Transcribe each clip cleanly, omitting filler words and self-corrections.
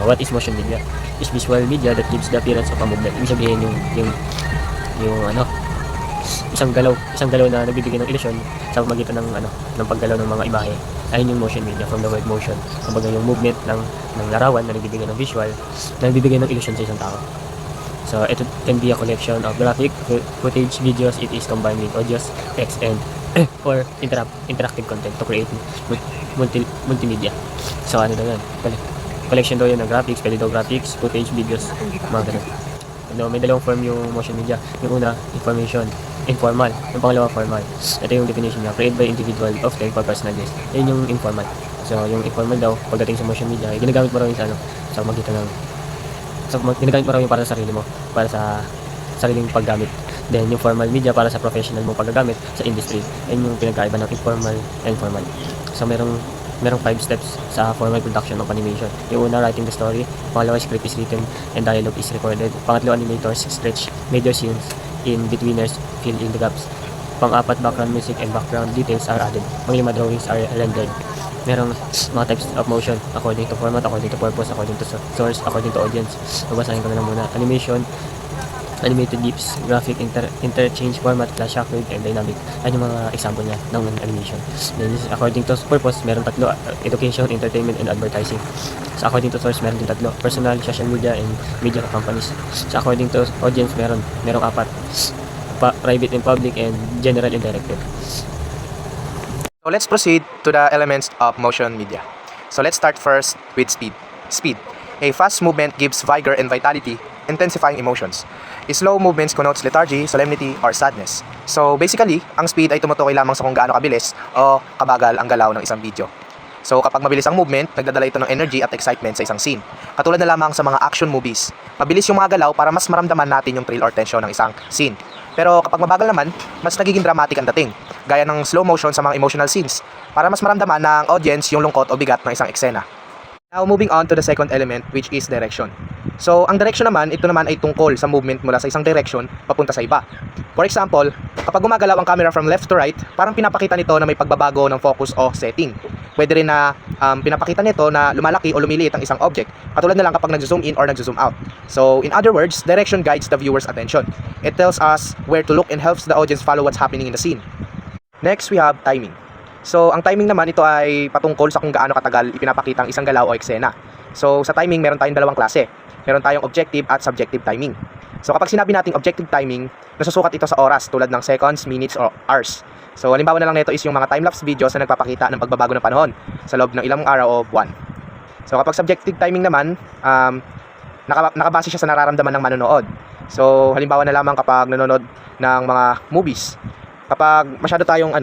what is motion media? Is visual media that gives the appearance of a movement. Ibig sabihin yung isang galaw na nagbibigay ng ilusyon sa pamamagitan ng paggalaw ng mga imahe. Ayun yung motion media, from the word motion. Kumbaga yung movement ng larawan na nagbibigay ng visual, na nagbibigay ng ilusyon sa isang tao. So it can be a collection of graphic footage, videos. It is combined with audios, text, and or interactive content to create multimedia. So ano daw yan? Collection daw yun ng graphics, pwede daw graphics, footage, videos, mga ganun. May dalawang form yung motion media. Yung una, informal. Yung pangalawa, formal. Ito yung definition niya, created by individual, often for personal use. Yun yung informal. So yung informal daw, pagdating sa motion media, ginagamit mo raw yung sa magitan ng ginagamit mo raw yung para sa sarili mo, para sa sariling paggamit. Then yung formal media para sa professional mo paggagamit sa industry. Yun yung pinagkaiba ng informal and formal. So merong 5 steps sa formal production of animation. Yung una, writing the story. Pangalawa, script is written and dialogue is recorded. Pangatlo, animators stretch major scenes in betweeners, fill in the gaps. Pang-apat, background music and background details are added. Pang-lima, drawings are rendered. Merong mga types of motion according to format, according to purpose, according to source, according to audience. Babasahin ko na lang muna. Animation, animated GIFs, graphic interchange format, flash active, and dynamic. Yan yung mga example niya ng animation. Then according to purpose, meron tatlo: education, entertainment, and advertising. So according to source, meron din tatlo: personal, social media, and media companies. So according to audience, merong apat: private and public, and general and directed. So let's proceed to the elements of motion media. So let's start first with speed. Speed. A fast movement gives vigor and vitality, intensifying emotions. Slow movements connotes lethargy, solemnity, or sadness. So basically, ang speed ay tumutukoy lamang sa kung gaano kabilis o kabagal ang galaw ng isang video. So kapag mabilis ang movement, nagdadala ito ng energy at excitement sa isang scene. Katulad na lamang sa mga action movies. Mabilis yung mga galaw para mas maramdaman natin yung thrill or tension ng isang scene. Pero kapag mabagal naman, mas nagiging dramatic ang dating. Gaya ng slow motion sa mga emotional scenes para mas maramdaman ng audience yung lungkot o bigat ng isang eksena. Now moving on to the second element, which is direction. So ang direction naman, ito naman ay tungkol sa movement mula sa isang direction papunta sa iba. For example, kapag gumagalaw ang camera from left to right, parang pinapakita nito na may pagbabago ng focus o setting. Pwede rin na pinapakita nito na lumalaki o lumiliit ang isang object, katulad na lang kapag nag-zoom in or nag-zoom out. So in other words, direction guides the viewer's attention. It tells us where to look and helps the audience follow what's happening in the scene. Next, we have timing. So, ang timing naman, ito ay patungkol sa kung gaano katagal ipinapakita ang isang galaw o eksena. So, sa timing, meron tayong dalawang klase. Meron tayong objective at subjective timing. So, kapag sinabi nating objective timing, nasusukat ito sa oras tulad ng seconds, minutes, or hours. So, halimbawa na lang nito is yung mga time-lapse videos na nagpapakita ng pagbabago ng panahon sa loob ng ilang araw o buwan. So, kapag subjective timing naman, nakabase siya sa nararamdaman ng manonood. So, halimbawa na lamang kapag nanonood ng mga movies. Kapag masyado tayong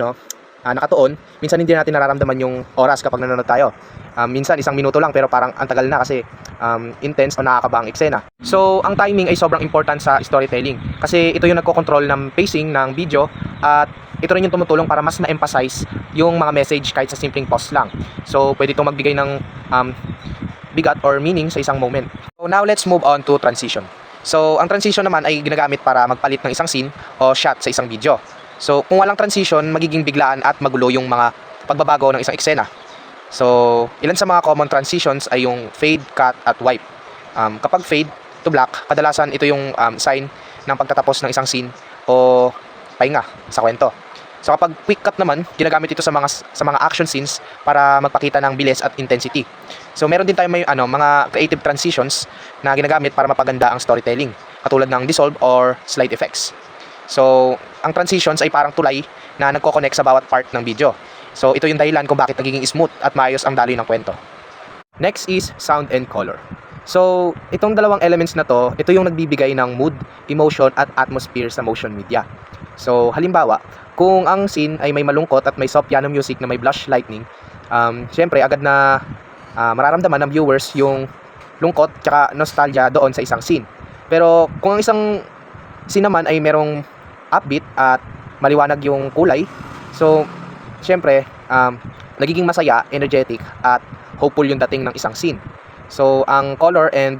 nakatuon, minsan hindi natin nararamdaman yung oras kapag nanonood tayo. Minsan 1 minuto lang pero parang ang tagal na kasi intense o nakakabang eksena. So ang timing ay sobrang important sa storytelling kasi ito yung nagko-control ng pacing ng video at ito rin yung tumutulong para mas na-emphasize yung mga message kahit sa simpleng pause lang. So pwede itong magbigay ng bigat or meaning sa isang moment. So now let's move on to transition. So ang transition naman ay ginagamit para magpalit ng isang scene o shot sa isang video. So, kung walang transition, magiging biglaan at magulo yung mga pagbabago ng isang eksena. So, ilan sa mga common transitions ay yung fade, cut, at wipe. Kapag fade to black, kadalasan ito yung sign ng pagtatapos ng isang scene o pahinga sa kwento. So, kapag quick cut naman, ginagamit ito sa mga action scenes para magpakita ng bilis at intensity. So, meron din tayong mga creative transitions na ginagamit para mapaganda ang storytelling, katulad ng dissolve or slide effects. So, ang transitions ay parang tulay na nagko-connect sa bawat part ng video. So, ito yung dahilan kung bakit nagiging smooth at maayos ang daloy ng kwento. Next is sound and color. So, itong dalawang elements na to, ito yung nagbibigay ng mood, emotion, at atmosphere sa motion media. So, halimbawa, kung ang scene ay may malungkot at may soft piano music na may blush lightning, syempre, agad na mararamdaman ng viewers yung lungkot tsaka nostalgia doon sa isang scene. Pero, kung ang isang scene naman ay merong upbeat at maliwanag yung kulay, so syempre nagiging masaya, energetic at hopeful yung dating ng isang scene. So ang color and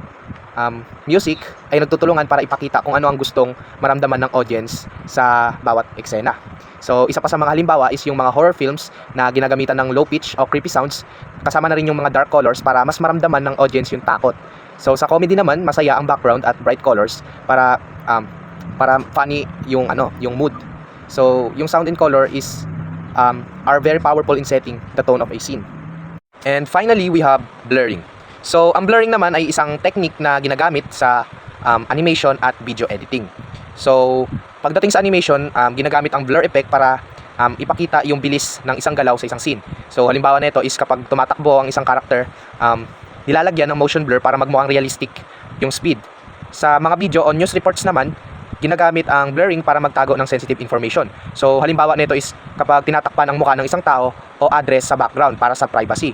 music ay nagtutulungan para ipakita kung ano ang gustong maramdaman ng audience sa bawat eksena. So, isa pa sa mga halimbawa is yung mga horror films na ginagamitan ng low pitch o creepy sounds, kasama na rin yung mga dark colors para mas maramdaman ng audience yung takot. So, sa comedy naman, masaya ang background at bright colors para funny yung yung mood. So, yung sound and color are very powerful in setting the tone of a scene. And finally, we have blurring. So, ang blurring naman ay isang technique na ginagamit sa animation at video editing. So, pagdating sa animation, ginagamit ang blur effect para ipakita yung bilis ng isang galaw sa isang scene. So, halimbawa nito is kapag tumatakbo ang isang character, nilalagyan ng motion blur para magmukhang realistic yung speed. Sa mga video o news reports naman, ginagamit ang blurring para magtago ng sensitive information. So, halimbawa nito is kapag tinatakpan ang mukha ng isang tao o address sa background para sa privacy.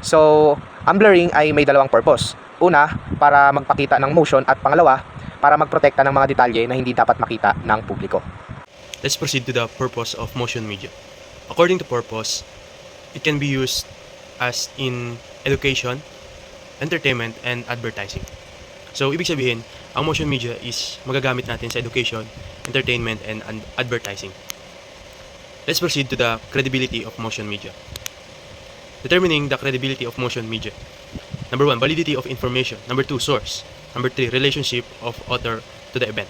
So, ang blurring ay may dalawang purpose. Una, para magpakita ng motion at pangalawa, para magprotekta ng mga detalye na hindi dapat makita ng publiko. Let's proceed to the purpose of motion media. According to purpose, it can be used as in education, entertainment, and advertising. So, ibig sabihin, ang motion media is magagamit natin sa education, entertainment, and advertising. Let's proceed to the credibility of motion media. Determining the credibility of motion media. Number 1, validity of information. Number 2, source. Number 3, relationship of author to the event.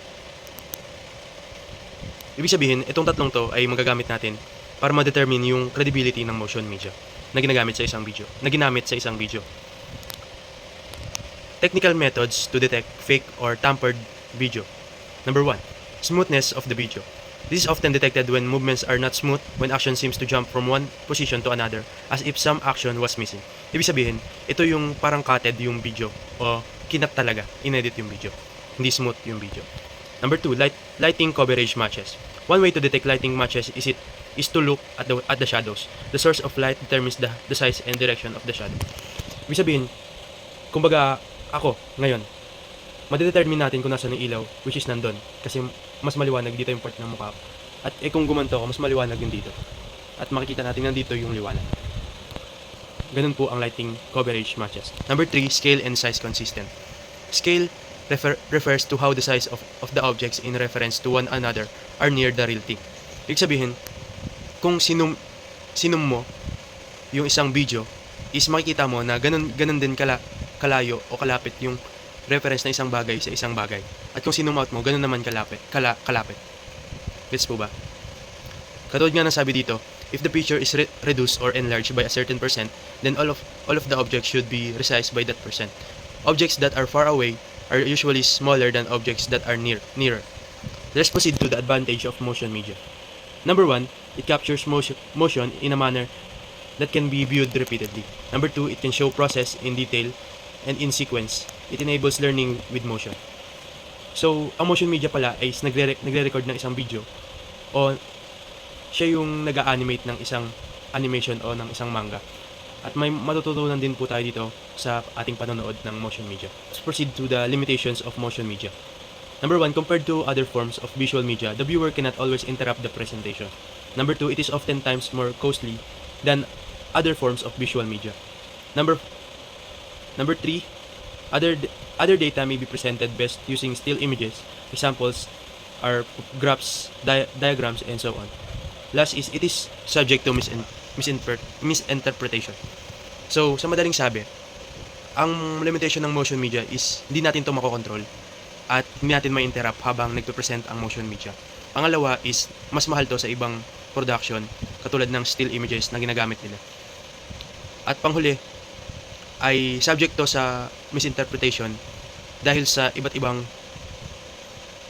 Ibig sabihin, itong tatlong to ay magagamit natin para ma-determine yung credibility ng motion media na ginamit sa isang video. Technical methods to detect fake or tampered video. Number 1, smoothness of the video. This is often detected when movements are not smooth, when action seems to jump from one position to another, as if some action was missing. Ibig sabihin, ito yung parang cutted yung video o kinat talaga, inedit yung video. Hindi smooth yung video. Number 2, lighting coverage matches. One way to detect lighting matches is to look at the shadows. The source of light determines the size and direction of the shadow. Ibig sabihin, kumbaga ako ngayon, madedetermine natin kung nasaan yung ilaw, which is nandun. Kasi mas maliwanag dito yung part ng mukha ko. At kung gumanto ako, mas maliwanag yung dito. At makikita natin nandito yung liwanag. Ganun po ang lighting coverage matches. Number 3, scale and size consistent. Scale refers to how the size of the objects in reference to one another are near the real thing. Ibig sabihin, kung sinum mo yung isang video, is makikita mo na ganun din kalayo o kalapit yung reference na isang bagay sa isang bagay. At kung sinum out mo, ganun naman kalapit. Gets po ba? Katulad nga ng sabi dito, if the picture is reduced or enlarged by a certain percent, then all of the objects should be resized by that percent. Objects that are far away are usually smaller than objects that are nearer. Let's proceed to the advantage of motion media. Number 1, it captures motion in a manner that can be viewed repeatedly. Number 2, it can show process in detail and in sequence. It enables learning with motion. So, ang motion media pala ay nagre-record ng isang video o siya yung nag-animate ng isang animation o ng isang manga. At may matututunan din po tayo dito sa ating panonood ng motion media. Let's proceed to the limitations of motion media. Number 1, compared to other forms of visual media, the viewer cannot always interrupt the presentation. Number 2, it is oftentimes more costly than other forms of visual media. Number 3, other data may be presented best using still images. Examples are graphs, diagrams, and so on. Last is, it is subject to misinterpretation. So, sa madaling sabi, ang limitation ng motion media is hindi natin ito makokontrol at hindi natin ma-interrupt habang nagpe-present ang motion media. Pangalawa is, mas mahal to sa ibang production katulad ng still images na ginagamit nila. At panghuli, ay subject to sa misinterpretation dahil sa iba't ibang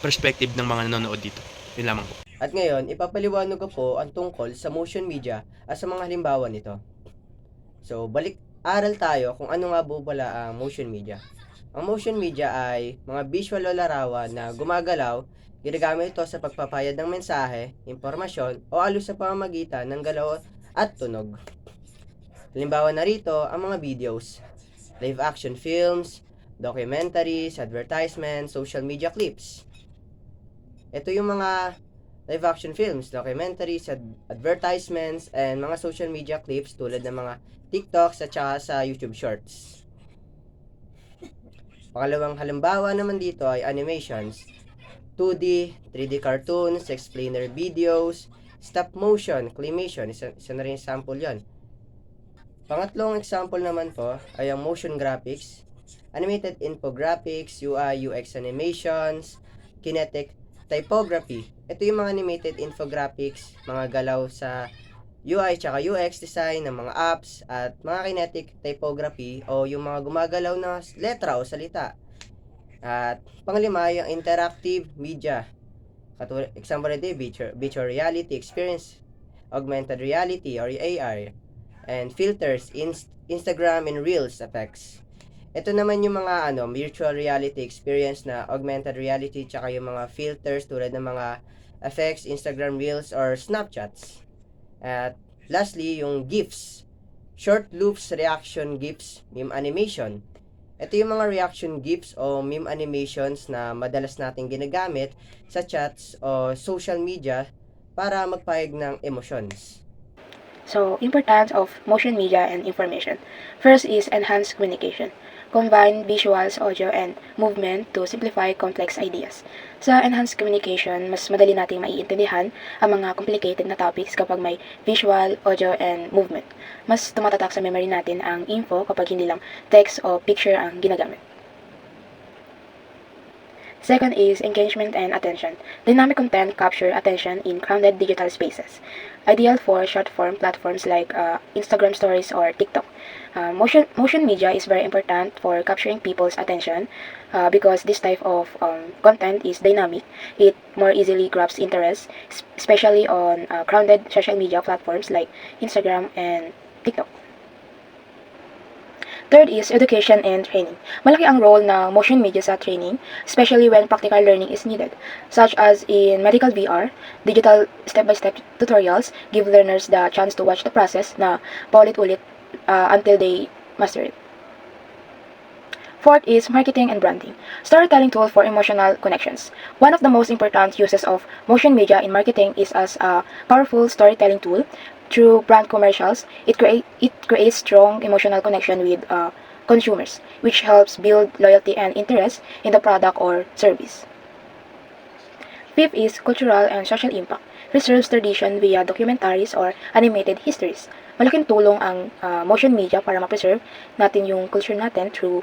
perspective ng mga nanonood dito. Yun lamang po. At ngayon, ipapaliwanag ko po ang tungkol sa motion media at sa mga halimbawa nito. So, aral tayo kung ano nga po pala ang motion media. Ang motion media ay mga visual o larawan na gumagalaw, ginagamit ito sa pagpapayad ng mensahe, impormasyon, o alos sa pamamagitan ng galaw at tunog. Halimbawa narito ang mga videos, live action films, documentaries, advertisements, social media clips. Ito yung mga live action films, documentaries, advertisements, and mga social media clips tulad ng mga TikToks at saka sa YouTube Shorts. Pangalawang halimbawa naman dito ay animations, 2D, 3D cartoons, explainer videos, stop motion, claymation, isa na rin sample yon. Pangatlong example naman po ay ang motion graphics, animated infographics, UI, UX animations, kinetic typography. Ito yung mga animated infographics, mga galaw sa UI tsaka UX design ng mga apps, at mga kinetic typography o yung mga gumagalaw na letra o salita. At panglima, yung interactive media. Example nito, virtual reality experience, augmented reality or AR, and filters, Instagram and Reels effects. Ito naman yung mga virtual reality experience na augmented reality tsaka yung mga filters tulad ng mga effects, Instagram Reels or Snapchats. At lastly, yung GIFs, short loops, reaction GIFs, meme animation. Ito yung mga reaction GIFs o meme animations na madalas nating ginagamit sa chats o social media para magpahayag ng emotions. So, importance of motion media and information. First is enhanced communication. Combine visuals, audio, and movement to simplify complex ideas. Sa enhanced communication, mas madali nating maiintindihan ang mga complicated na topics kapag may visual, audio, and movement. Mas tumatatak sa memory natin ang info kapag hindi lang text o picture ang ginagamit. Second is engagement and attention. Dynamic content capture attention in crowded digital spaces. Ideal for short-form platforms like Instagram Stories or TikTok. Motion media is very important for capturing people's attention because this type of content is dynamic. It more easily grabs interest, especially on crowded social media platforms like Instagram and TikTok. Third is education and training. Malaki ang role ng motion media sa training, especially when practical learning is needed, such as in medical VR. Digital step-by-step tutorials give learners the chance to watch the process na paulit-ulit until they master it. Fourth is marketing and branding. Storytelling tool for emotional connections. One of the most important uses of motion media in marketing is as a powerful storytelling tool. Through brand commercials, it creates strong emotional connection with consumers, which helps build loyalty and interest in the product or service. Fifth is cultural and social impact. Preserves tradition via documentaries or animated histories. Malaking tulong ang motion media para ma-preserve natin yung culture natin through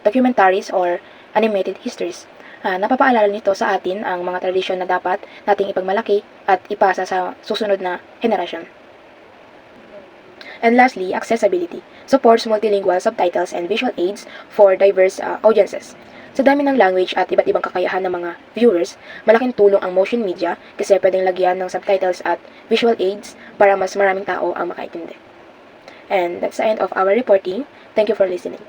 documentaries or animated histories. Napapaalala nito sa atin ang mga tradisyon na dapat nating ipagmalaki at ipasa sa susunod na henerasyon. And lastly, accessibility. Supports multilingual subtitles and visual aids for diverse audiences. Sa dami ng language at iba't ibang kakayahan ng mga viewers, malaking tulong ang motion media kasi pwedeng lagyan ng subtitles at visual aids para mas maraming tao ang makaintindi. And that's the end of our reporting. Thank you for listening.